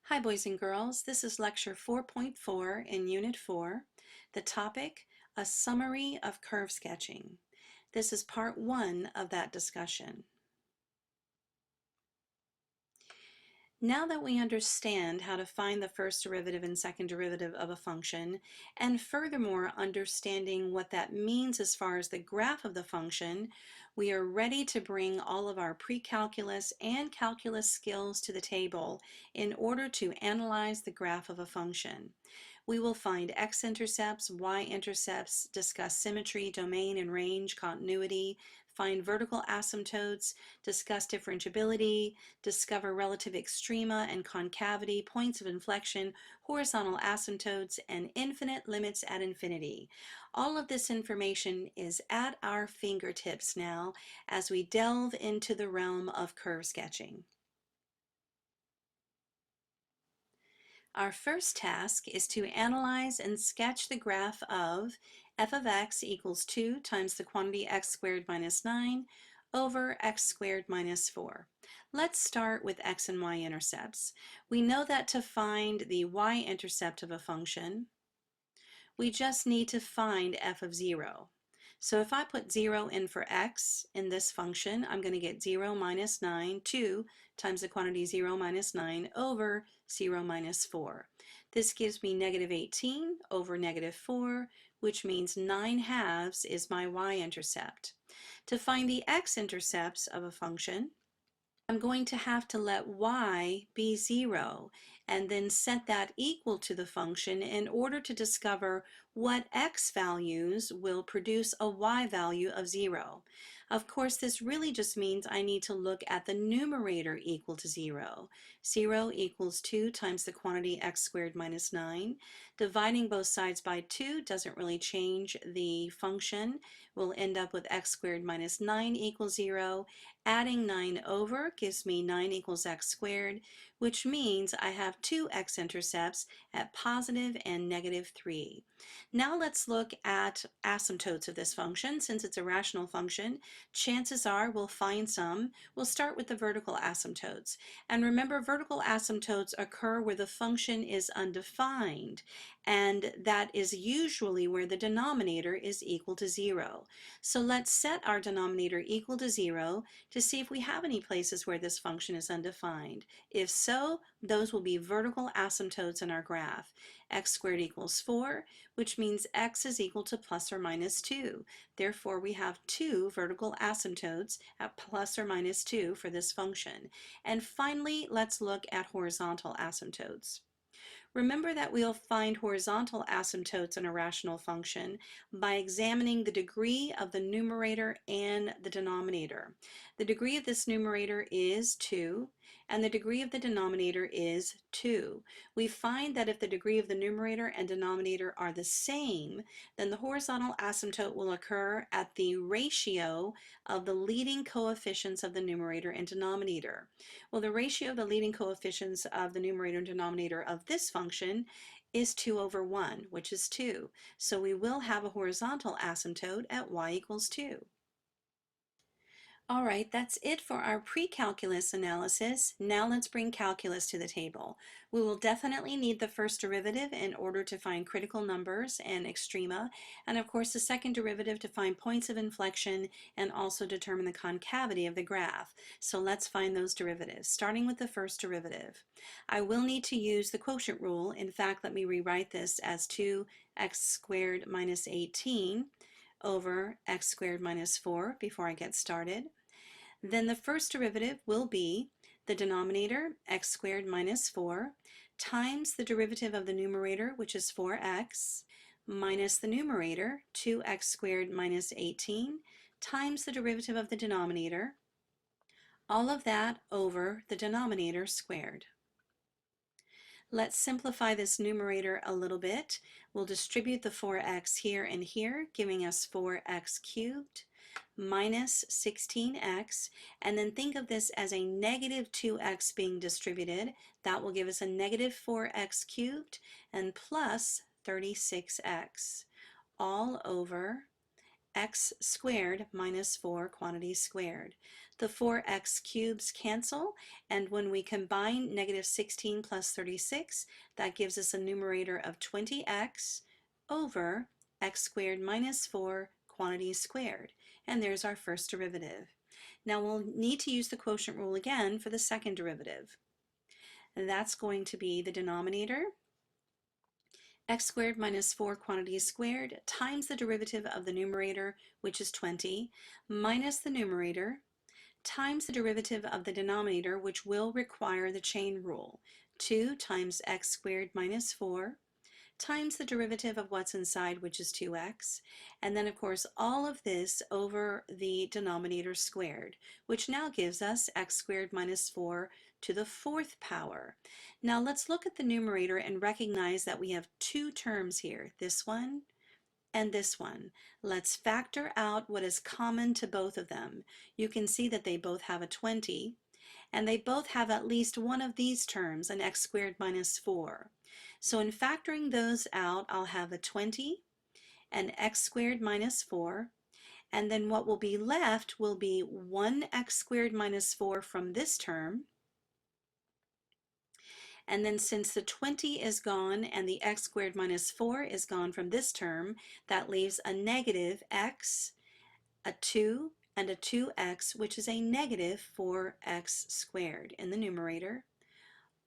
Hi boys and girls, this is lecture 4.4 in Unit 4. The topic, a summary of curve sketching. This is part 1 of that discussion. Now that we understand how to find the first derivative and second derivative of a function, and furthermore understanding what that means as far as the graph of the function, we are ready to bring all of our pre-calculus and calculus skills to the table in order to analyze the graph of a function. We will find x-intercepts, y-intercepts, discuss symmetry, domain and range, continuity, find vertical asymptotes, discuss differentiability, discover relative extrema and concavity, points of inflection, horizontal asymptotes, and infinite limits at infinity. All of this information is at our fingertips now as we delve into the realm of curve sketching. Our first task is to analyze and sketch the graph of f of x equals 2 times the quantity x squared minus 9 over x squared minus 4. Let's start with x and y intercepts. We know that to find the y-intercept of a function, we just need to find f of 0. So if I put 0 in for x in this function, I'm going to get 0 minus 9, 2 times the quantity 0 minus 9 over 0 minus 4. This gives me negative 18 over negative 4, which means 9/2 is my y-intercept. To find the x-intercepts of a function, I'm going to have to let y be 0 and then set that equal to the function in order to discover what x values will produce a y value of 0. Of course, this really just means I need to look at the numerator equal to 0. 0 equals 2 times the quantity x squared minus 9. Dividing both sides by 2 doesn't really change the function. We'll end up with x squared minus 9 equals 0. Adding 9 over gives me 9 equals x squared, which means I have two x-intercepts at positive and negative 3. Now let's look at asymptotes of this function. Since it's a rational function, chances are we'll find some. We'll start with the vertical asymptotes. And remember, vertical asymptotes occur where the function is undefined, and that is usually where the denominator is equal to 0. So let's set our denominator equal to 0 to see if we have any places where this function is undefined. If so, those will be vertical asymptotes in our graph. X squared equals 4, which means x is equal to plus or minus 2. Therefore, we have two vertical asymptotes at plus or minus 2 for this function. And finally, let's look at horizontal asymptotes. Remember that we'll find horizontal asymptotes in a rational function by examining the degree of the numerator and the denominator. The degree of this numerator is 2, and the degree of the denominator is 2. We find that if the degree of the numerator and denominator are the same, then the horizontal asymptote will occur at the ratio of the leading coefficients of the numerator and denominator. Well, the ratio of the leading coefficients of the numerator and denominator of this function is 2 over 1, which is 2. So we will have a horizontal asymptote at y equals 2. All right, that's it for our pre-calculus analysis. Now let's bring calculus to the table. We will definitely need the first derivative in order to find critical numbers and extrema, and of course the second derivative to find points of inflection and also determine the concavity of the graph. So let's find those derivatives, starting with the first derivative. I will need to use the quotient rule. In fact, let me rewrite this as 2x squared minus 18 over x squared minus 4 before I get started. Then the first derivative will be the denominator, x squared minus 4, times the derivative of the numerator, which is 4x, minus the numerator, 2x squared minus 18, times the derivative of the denominator, all of that over the denominator squared. Let's simplify this numerator a little bit. We'll distribute the 4x here and here, giving us 4x cubed minus 16x, and then think of this as a negative 2x being distributed. That will give us a negative 4x cubed and plus 36x, all over x squared minus 4 quantity squared. The 4x cubes cancel, and when we combine negative 16 plus 36, that gives us a numerator of 20x over x squared minus 4 quantity squared. And there's our first derivative. Now we'll need to use the quotient rule again for the second derivative. And that's going to be the denominator, x squared minus 4 quantity squared, times the derivative of the numerator, which is 20, minus the numerator, times the derivative of the denominator, which will require the chain rule, 2 times x squared minus 4, times the derivative of what's inside, which is 2x, and then of course all of this over the denominator squared, which now gives us x squared minus 4 to the 4th power. Now let's look at the numerator and recognize that we have two terms here, this one and this one. Let's factor out what is common to both of them. You can see that they both have a 20, and they both have at least one of these terms, an x squared minus 4. So in factoring those out, I'll have a 20 and x squared minus 4, and then what will be left will be 1x squared minus 4 from this term, and then since the 20 is gone and the x squared minus 4 is gone from this term, that leaves a negative x, a 2, and a 2x, which is a negative 4x squared in the numerator,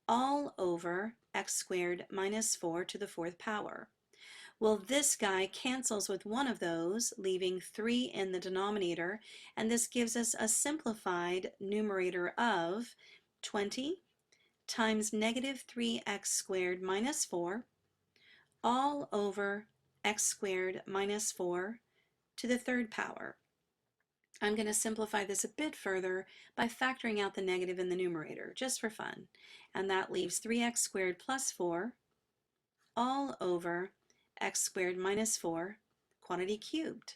all over x squared minus 4 to the 4th power. Well, this guy cancels with one of those, leaving 3 in the denominator, and this gives us a simplified numerator of 20 times negative 3x squared minus 4, all over x squared minus 4 to the 3rd power. I'm going to simplify this a bit further by factoring out the negative in the numerator, just for fun. And that leaves 3x squared plus 4 all over x squared minus 4 quantity cubed.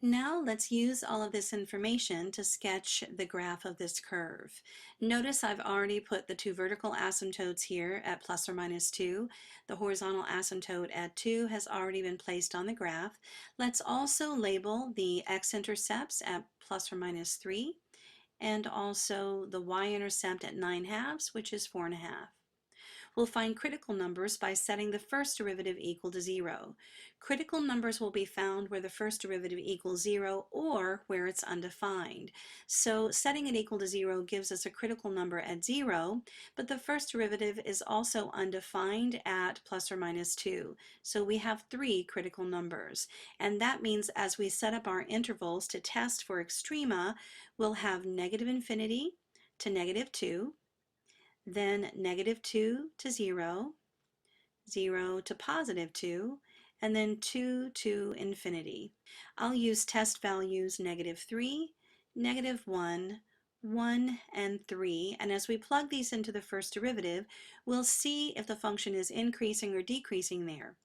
Now let's use all of this information to sketch the graph of this curve. Notice I've already put the two vertical asymptotes here at plus or minus 2. The horizontal asymptote at 2 has already been placed on the graph. Let's also label the x-intercepts at plus or minus 3, and also the y-intercept at 9/2, which is 4.5. We'll find critical numbers by setting the first derivative equal to 0. Critical numbers will be found where the first derivative equals 0 or where it's undefined. So setting it equal to 0 gives us a critical number at 0, but the first derivative is also undefined at plus or minus 2. So we have 3 critical numbers. And that means as we set up our intervals to test for extrema, we'll have negative infinity to negative 2, then negative 2 to 0, 0 to positive 2, and then 2 to infinity. I'll use test values negative 3, negative 1, 1, and 3, and as we plug these into the first derivative, we'll see if the function is increasing or decreasing there.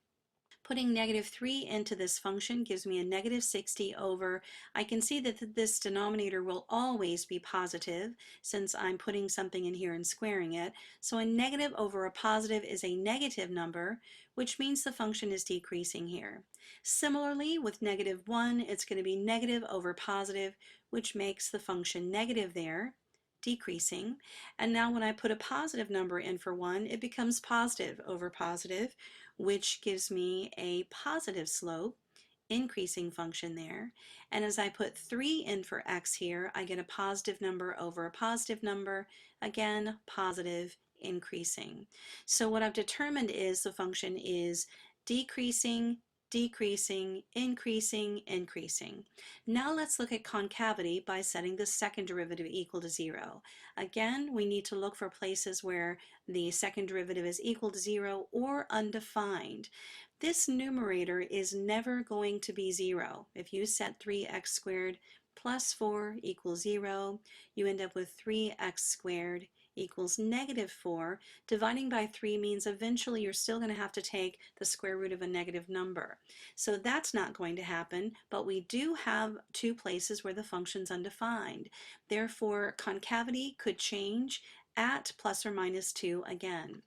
Putting negative 3 into this function gives me a negative 60 over, I can see that this denominator will always be positive since I'm putting something in here and squaring it. So a negative over a positive is a negative number, which means the function is decreasing here. Similarly, with negative 1, it's going to be negative over positive, which makes the function negative there, decreasing. And now when I put a positive number in for 1, it becomes positive over positive, which gives me a positive slope, increasing function there. And as I put 3 in for x here, I get a positive number over a positive number, again, positive, increasing. So what I've determined is the function is decreasing, decreasing, increasing, increasing. Now let's look at concavity by setting the second derivative equal to 0. Again, we need to look for places where the second derivative is equal to 0 or undefined. This numerator is never going to be 0. If you set 3x squared plus 4 equals 0, you end up with 3x squared equals negative 4. Dividing by 3 means eventually you're still going to have to take the square root of a negative number. So that's not going to happen, but we do have two places where the function's undefined. Therefore, concavity could change at plus or minus 2 again.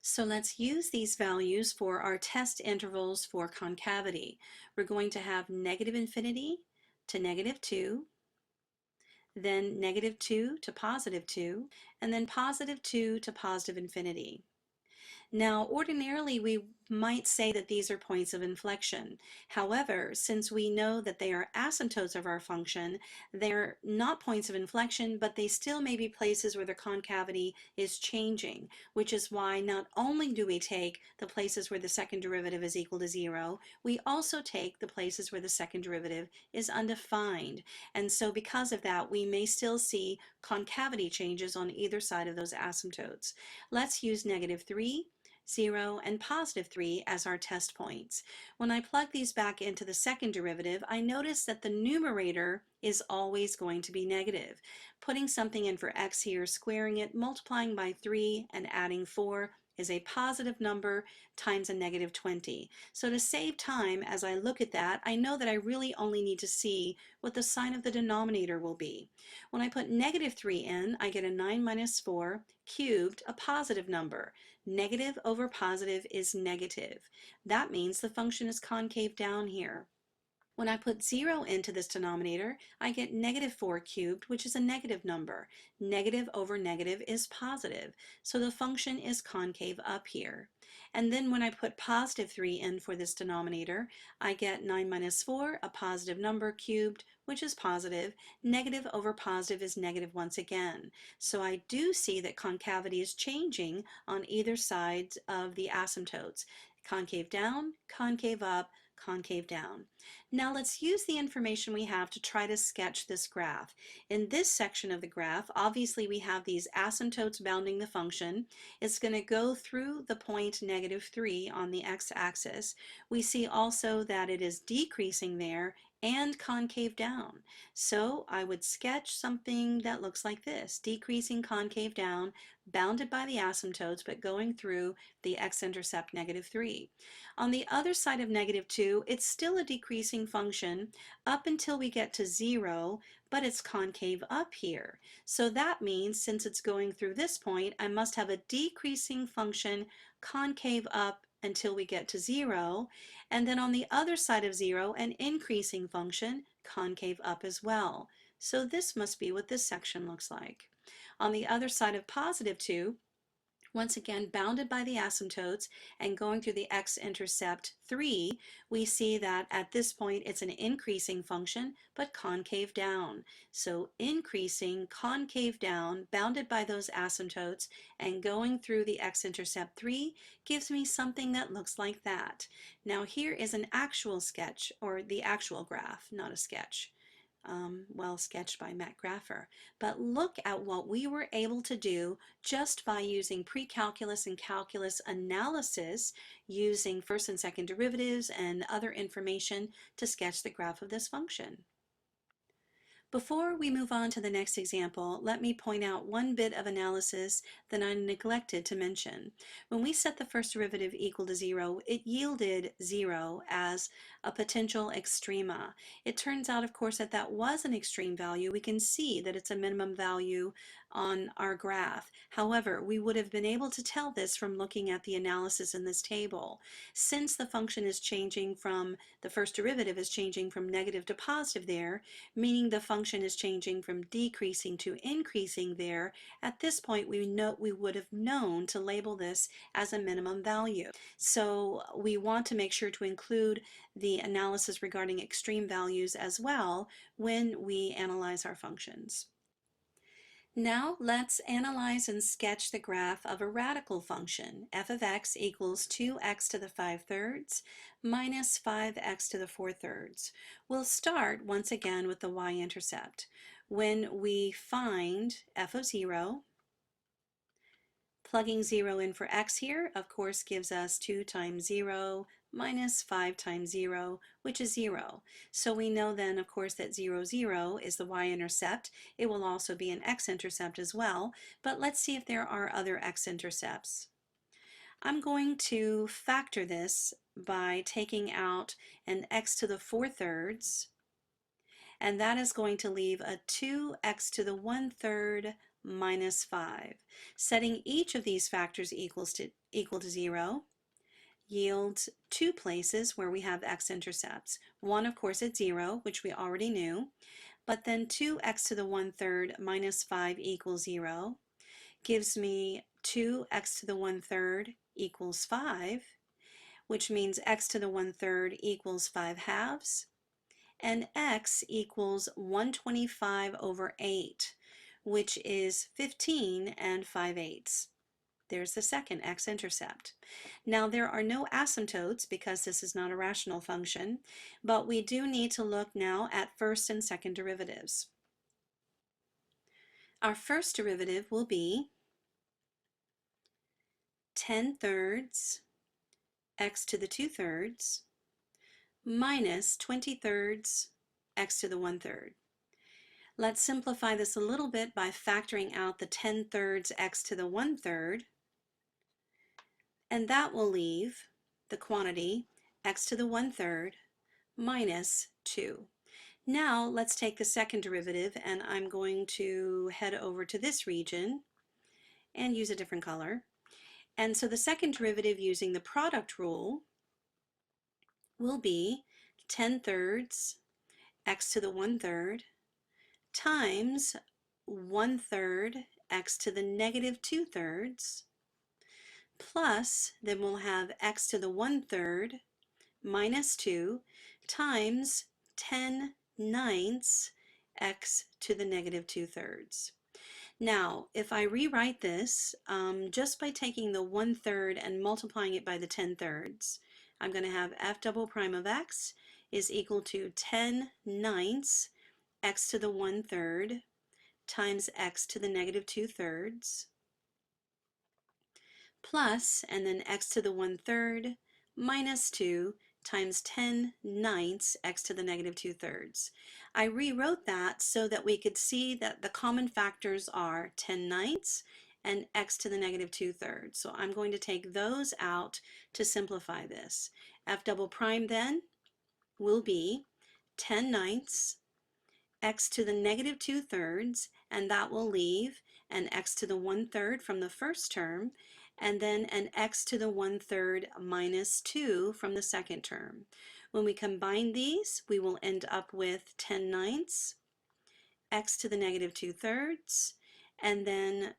So let's use these values for our test intervals for concavity. We're going to have negative infinity to negative 2, then negative 2 to positive 2, and then positive 2 to positive infinity. Now, ordinarily, we might say that these are points of inflection. However, since we know that they are asymptotes of our function, they're not points of inflection, but they still may be places where the concavity is changing, which is why not only do we take the places where the second derivative is equal to 0, we also take the places where the second derivative is undefined. And so because of that, we may still see concavity changes on either side of those asymptotes. Let's use negative 3, 0, and positive 3 as our test points. When I plug these back into the second derivative, I notice that the numerator is always going to be negative. Putting something in for x here, squaring it, multiplying by 3, and adding 4 is a positive number times a negative 20. So to save time as I look at that, I know that I really only need to see what the sign of the denominator will be. When I put negative 3 in, I get a 9 minus 4 cubed, a positive number. Negative over positive is negative. That means the function is concave down here. When I put 0 into this denominator, I get negative 4 cubed, which is a negative number. Negative over negative is positive, so the function is concave up here. And then when I put positive 3 in for this denominator, I get 9 minus 4, a positive number, cubed, which is positive. Negative over positive is negative once again. So I do see that concavity is changing on either side of the asymptotes. Concave down, concave up, concave down. Now let's use the information we have to try to sketch this graph. In this section of the graph, obviously we have these asymptotes bounding the function. It's going to go through the point negative 3 on the x-axis. We see also that it is decreasing there and concave down. So I would sketch something that looks like this, decreasing concave down, bounded by the asymptotes, but going through the x-intercept negative 3. On the other side of negative 2, it's still a decreasing function up until we get to 0, but it's concave up here. So that means since it's going through this point, I must have a decreasing function concave up until we get to 0, and then on the other side of 0, an increasing function concave up as well. So this must be what this section looks like. On the other side of positive 2, once again bounded by the asymptotes and going through the x-intercept 3, we see that at this point it's an increasing function but concave down. So increasing, concave down, bounded by those asymptotes and going through the x-intercept 3 gives me something that looks like that. Now here is an actual sketch, or the actual graph, not a sketch. Well sketched by Matt Graffer. But look at what we were able to do just by using pre-calculus and calculus analysis, using first and second derivatives and other information to sketch the graph of this function. Before we move on to the next example, let me point out one bit of analysis that I neglected to mention. When we set the first derivative equal to 0, it yielded 0 as a potential extrema. It turns out, of course, that that was an extreme value. We can see that it's a minimum value on our graph. However, we would have been able to tell this from looking at the analysis in this table. Since the function is changing from, the first derivative is changing from negative to positive there, meaning the function is changing from decreasing to increasing there, at this point we would have known to label this as a minimum value. So we want to make sure to include the analysis regarding extreme values as well when we analyze our functions. Now let's analyze and sketch the graph of a radical function. F of x equals 2x to the 5/3 minus 5x to the 4/3. We'll start once again with the y-intercept. When we find f of 0, plugging 0 in for x here, of course, gives us 2 times 0 minus 5 times 0, which is 0. So we know then, of course, that 0, 0 is the y-intercept. It will also be an x-intercept as well, but let's see if there are other x-intercepts. I'm going to factor this by taking out an x to the 4/3, and that is going to leave a 2x to the 1/3 minus 5. Setting each of these factors equal to 0 yields two places where we have x-intercepts. One, of course, at 0, which we already knew, but then 2x to the 1/3 minus 5 equals 0 gives me 2x to the 1/3 equals 5, which means x to the 1/3 equals 5/2, and x equals 125 over 8, which is 15 and 5/8. There's the second x-intercept. Now there are no asymptotes because this is not a rational function, but we do need to look now at first and second derivatives. Our first derivative will be 10/3 x to the 2/3 minus 20/3 x to the 1/3. Let's simplify this a little bit by factoring out the 10/3 x to the 1/3, and that will leave the quantity x to the 1/3 minus 2. Now let's take the second derivative, and I'm going to head over to this region and use a different color. And so the second derivative using the product rule will be 10/3 x to the 1/3 times 1/3 x to the negative 2/3 plus, then we'll have x to the 1/3 minus 2 times 10/9 x to the negative 2/3. Now, if I rewrite this just by taking the 1/3 and multiplying it by the 10/3, I'm going to have f double prime of x is equal to 10/9 x to the 1/3 times x to the negative 2/3 plus, and then x to the 1/3 minus 2 times 10/9 x to the negative 2/3. I rewrote that so that we could see that the common factors are 10/9 and x to the negative 2/3. So I'm going to take those out to simplify this. F double prime then will be 10/9 x to the negative 2/3, and that will leave an x to the 1/3 from the first term, and then an x to the 1/3 minus 2 from the second term. When we combine these, we will end up with 10/9 x to the negative 2/3, and then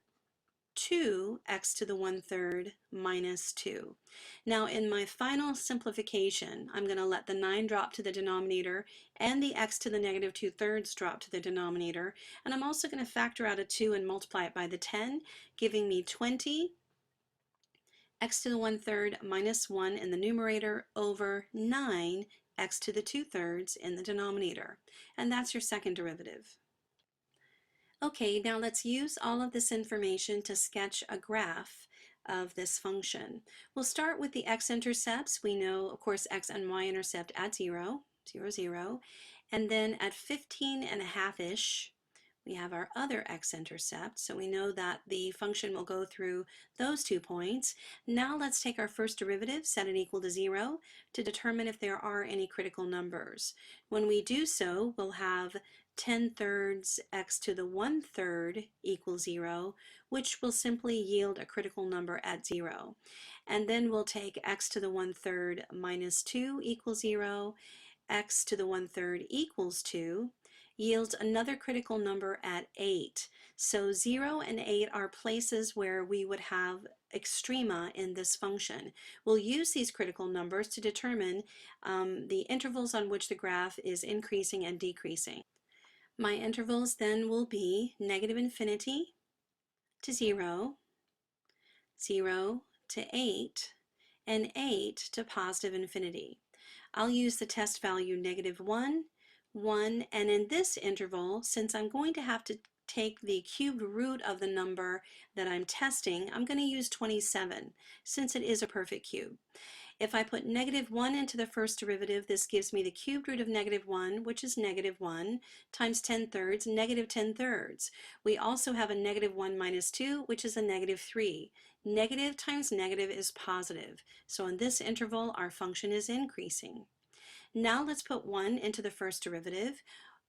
2x to the 1/3 minus 2. Now in my final simplification, I'm going to let the 9 drop to the denominator and the x to the negative 2/3 drop to the denominator, and I'm also going to factor out a 2 and multiply it by the 10, giving me 20 x to the 1/3 minus 1 in the numerator over 9 x to the 2/3 in the denominator. And that's your second derivative. Okay, now let's use all of this information to sketch a graph of this function. We'll start with the x-intercepts. We know, of course, x and y-intercept at 0, 0, 0. And then at 15.5-ish, we have our other x-intercept, so we know that the function will go through those 2 points. Now let's take our first derivative, set it equal to 0, to determine if there are any critical numbers. When we do so, we'll have 10/3 x to the 1/3 equals 0, which will simply yield a critical number at 0. And then we'll take x to the 1/3 minus 2 equals 0, x to the 1/3 equals 2, yields another critical number at 8. So 0 and 8 are places where we would have extrema in this function. We'll use these critical numbers to determine the intervals on which the graph is increasing and decreasing. My intervals then will be -∞ to 0, 0 to 8, and 8 to positive infinity. I'll use the test value -1, 1, and in this interval, since I'm going to have to take the cubed root of the number that I'm testing, I'm going to use 27 since it is a perfect cube. If I put -1 into the first derivative, this gives me the cubed root of -1, which is -1, times 10/3, -10/3. We also have a -1 minus 2, which is a -3. Negative times negative is positive. So in this interval, our function is increasing. Now let's put 1 into the first derivative.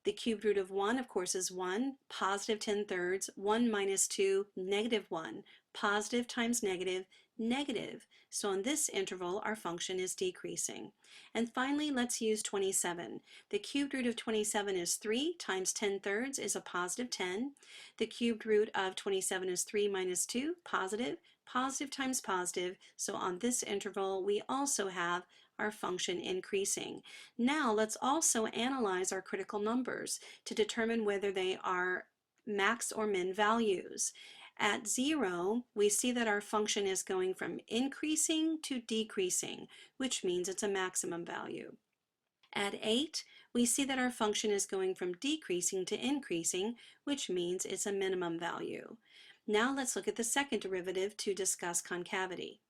The cubed root of 1, of course, is 1, positive 10/3, 1 minus 2, negative 1. Positive times negative, negative. So on this interval, our function is decreasing. And finally, let's use 27. The cubed root of 27 is 3 times 10/3 is a positive 10. The cubed root of 27 is 3 minus 2, positive. Positive times positive. So on this interval, we also have our function increasing. Now let's also analyze our critical numbers to determine whether they are max or min values. At 0, we see that our function is going from increasing to decreasing, which means it's a maximum value. At 8, we see that our function is going from decreasing to increasing, which means it's a minimum value. Now let's look at the second derivative to discuss concavity.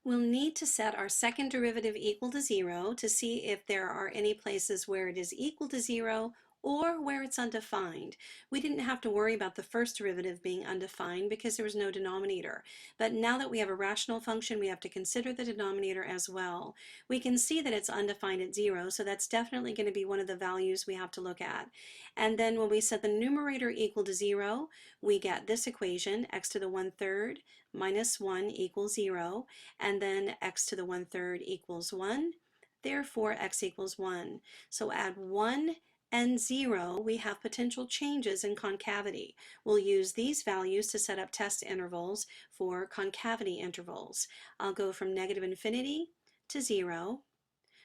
We'll need to set our second derivative equal to 0 to see if there are any places where it is equal to 0 or where it's undefined. We didn't have to worry about the first derivative being undefined because there was no denominator. But now that we have a rational function, we have to consider the denominator as well. We can see that it's undefined at 0, so that's definitely going to be one of the values we have to look at. And then when we set the numerator equal to 0, we get this equation, x to the 1/3 minus 1 equals 0, and then x to the 1/3 equals 1. Therefore, x equals 1. So add 1 and 0, we have potential changes in concavity. We'll use these values to set up test intervals for concavity intervals. I'll go from negative infinity to 0,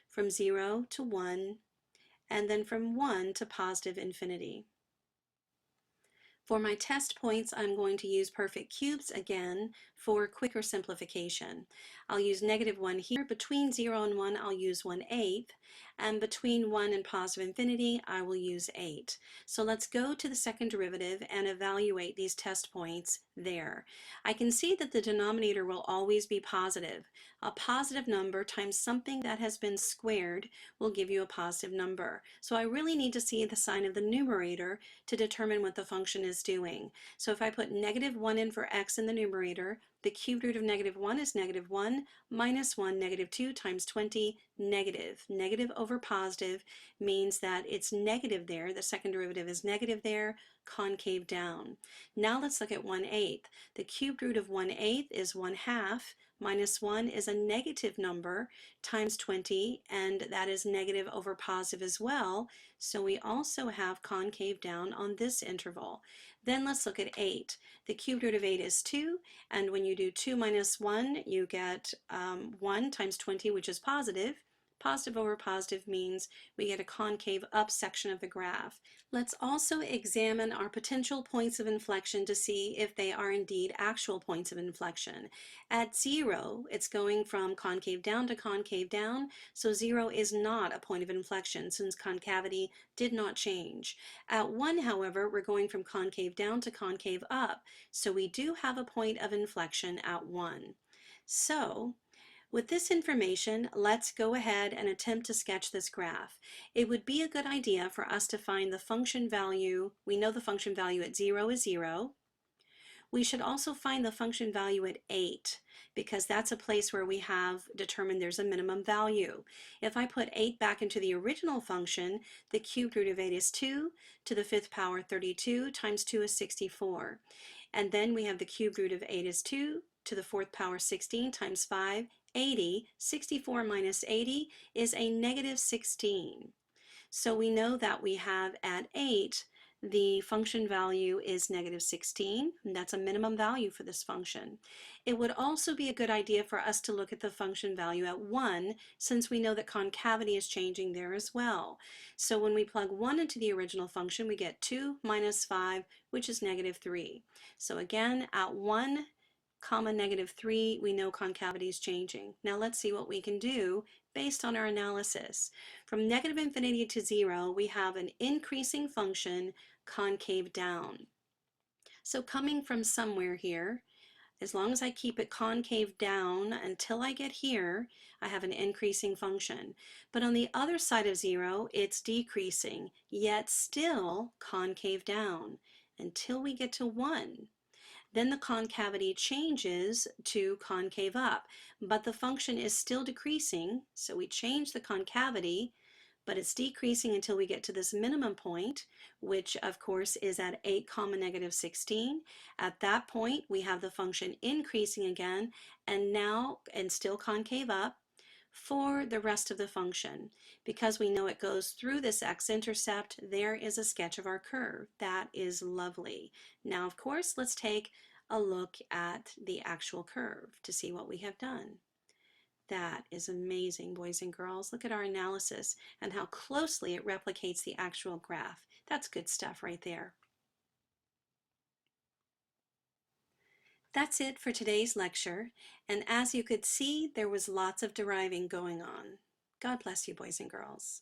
from 0 to 1, and then from 1 to positive infinity. For my test points, I'm going to use perfect cubes again for quicker simplification. I'll use -1 here. Between 0 and 1, I'll use 1/8, and between 1 and positive infinity, I will use 8. So let's go to the second derivative and evaluate these test points there. I can see that the denominator will always be positive. A positive number times something that has been squared will give you a positive number. So I really need to see the sign of the numerator to determine what the function is doing. So if I put -1 in for x in the numerator, the cubed root of -1 is -1 minus 1, -2 times 20, negative. Negative over positive means that it's negative there. The second derivative is negative there, concave down. Now let's look at 1/8. The cubed root of 1/8 is 1/2. Minus 1 is a negative number times 20, and that is negative over positive as well. So we also have concave down on this interval. Then let's look at 8. The cubed root of 8 is 2, and when you do 2 minus 1, you get 1 times 20, which is positive. Positive over positive means we get a concave up section of the graph. Let's also examine our potential points of inflection to see if they are indeed actual points of inflection. At 0, it's going from concave down to concave down, so 0 is not a point of inflection since concavity did not change. At 1, however, we're going from concave down to concave up, so we do have a point of inflection at 1. So, with this information, let's go ahead and attempt to sketch this graph. It would be a good idea for us to find the function value. We know the function value at 0 is 0. We should also find the function value at 8 because that's a place where we have determined there's a minimum value. If I put 8 back into the original function, the cubed root of 8 is 2 to the 5th power 32 times 2 is 64. And then we have the cubed root of 8 is 2 to the 4th power 16 times 5, 80. 64 minus 80 is a -16. So we know that we have at 8, the function value is -16, and that's a minimum value for this function. It would also be a good idea for us to look at the function value at 1, since we know that concavity is changing there as well. So when we plug 1 into the original function, we get 2 minus 5, which is -3. So again, at 1, comma -3, we know concavity is changing. Now let's see what we can do based on our analysis. From negative infinity to 0, we have an increasing function concave down. So coming from somewhere here, as long as I keep it concave down until I get here, I have an increasing function. But on the other side of 0, it's decreasing, yet still concave down until we get to 1. Then the concavity changes to concave up, but the function is still decreasing, so we change the concavity, but it's decreasing until we get to this minimum point, which of course is at 8 comma negative 16. At that point, we have the function increasing again, and still concave up for the rest of the function. Because we know it goes through this x-intercept, there is a sketch of our curve. That is lovely. Now, of course, let's take a look at the actual curve to see what we have done. That is amazing, boys and girls. Look at our analysis and how closely it replicates the actual graph. That's good stuff right there. That's it for today's lecture, and as you could see, there was lots of deriving going on. God bless you, boys and girls.